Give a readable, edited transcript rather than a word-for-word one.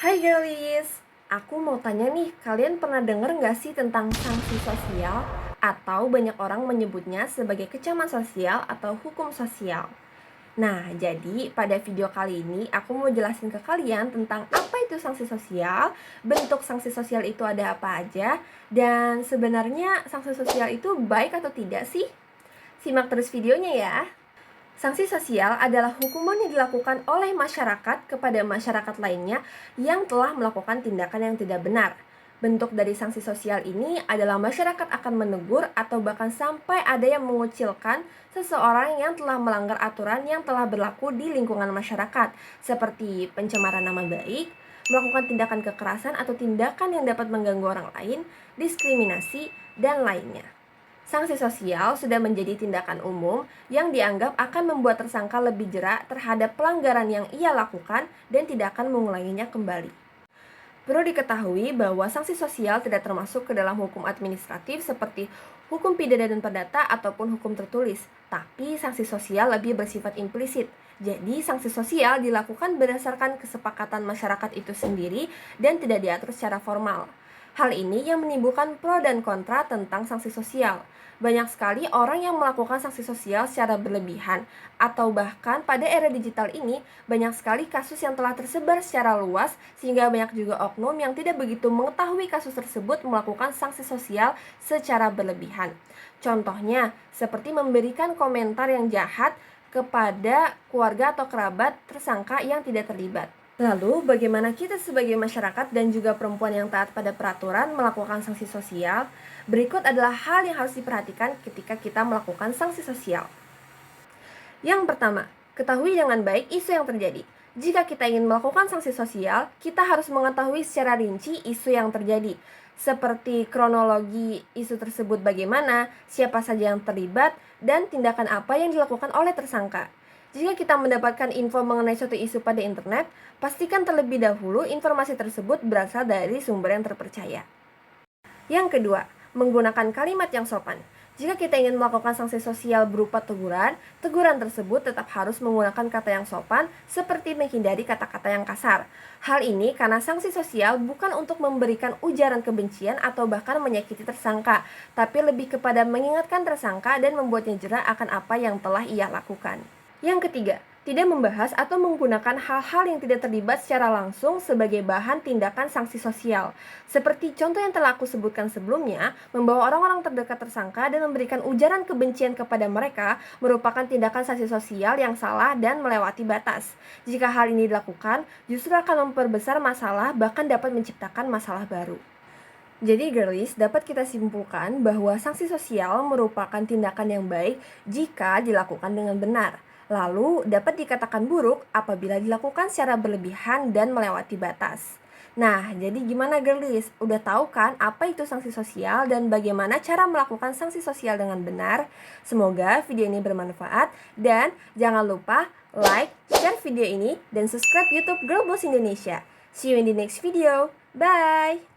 Hai girlies, aku mau tanya nih, kalian pernah denger nggak sih tentang sanksi sosial? Atau banyak orang menyebutnya sebagai kecaman sosial atau hukum sosial. Nah, jadi pada video kali ini aku mau jelasin ke kalian tentang apa itu sanksi sosial, bentuk sanksi sosial itu ada apa aja, dan sebenarnya sanksi sosial itu baik atau tidak sih? Simak terus videonya ya. Sanksi sosial adalah hukuman yang dilakukan oleh masyarakat kepada masyarakat lainnya yang telah melakukan tindakan yang tidak benar. Bentuk dari sanksi sosial ini adalah masyarakat akan menegur atau bahkan sampai ada yang mengucilkan seseorang yang telah melanggar aturan yang telah berlaku di lingkungan masyarakat, seperti pencemaran nama baik, melakukan tindakan kekerasan atau tindakan yang dapat mengganggu orang lain, diskriminasi, dan lainnya. Sanksi sosial sudah menjadi tindakan umum yang dianggap akan membuat tersangka lebih jerak terhadap pelanggaran yang ia lakukan dan tidak akan mengulanginya kembali. Perlu diketahui bahwa sanksi sosial tidak termasuk ke dalam hukum administratif seperti hukum pidana dan perdata ataupun hukum tertulis, tapi sanksi sosial lebih bersifat implisit. Jadi, sanksi sosial dilakukan berdasarkan kesepakatan masyarakat itu sendiri dan tidak diatur secara formal. Hal ini yang menimbulkan pro dan kontra tentang sanksi sosial. Banyak sekali orang yang melakukan sanksi sosial secara berlebihan, atau bahkan pada era digital ini, banyak sekali kasus yang telah tersebar secara luas, sehingga banyak juga oknum yang tidak begitu mengetahui kasus tersebut melakukan sanksi sosial secara berlebihan. Contohnya, seperti memberikan komentar yang jahat kepada keluarga atau kerabat tersangka yang tidak terlibat. Lalu, bagaimana kita sebagai masyarakat dan juga perempuan yang taat pada peraturan melakukan sanksi sosial? Berikut adalah hal yang harus diperhatikan ketika kita melakukan sanksi sosial. Yang pertama, ketahui dengan baik isu yang terjadi. Jika kita ingin melakukan sanksi sosial, kita harus mengetahui secara rinci isu yang terjadi, seperti kronologi isu tersebut bagaimana, siapa saja yang terlibat, dan tindakan apa yang dilakukan oleh tersangka. Jika kita mendapatkan info mengenai suatu isu pada internet, pastikan terlebih dahulu informasi tersebut berasal dari sumber yang terpercaya. Yang kedua, menggunakan kalimat yang sopan. Jika kita ingin melakukan sanksi sosial berupa teguran, teguran tersebut tetap harus menggunakan kata yang sopan seperti menghindari kata-kata yang kasar. Hal ini karena sanksi sosial bukan untuk memberikan ujaran kebencian atau bahkan menyakiti tersangka, tapi lebih kepada mengingatkan tersangka dan membuatnya jera akan apa yang telah ia lakukan. Yang ketiga, tidak membahas atau menggunakan hal-hal yang tidak terlibat secara langsung sebagai bahan tindakan sanksi sosial. Seperti contoh yang telah aku sebutkan sebelumnya, membawa orang-orang terdekat tersangka dan memberikan ujaran kebencian kepada mereka merupakan tindakan sanksi sosial yang salah dan melewati batas. Jika hal ini dilakukan, justru akan memperbesar masalah bahkan dapat menciptakan masalah baru. Jadi girlies, dapat kita simpulkan bahwa sanksi sosial merupakan tindakan yang baik jika dilakukan dengan benar. Lalu dapat dikatakan buruk apabila dilakukan secara berlebihan dan melewati batas. Nah, jadi gimana girlies? Udah tahu kan apa itu sanksi sosial dan bagaimana cara melakukan sanksi sosial dengan benar? Semoga video ini bermanfaat dan jangan lupa like, share video ini, dan subscribe YouTube Girl Boss Indonesia. See you in the next video. Bye!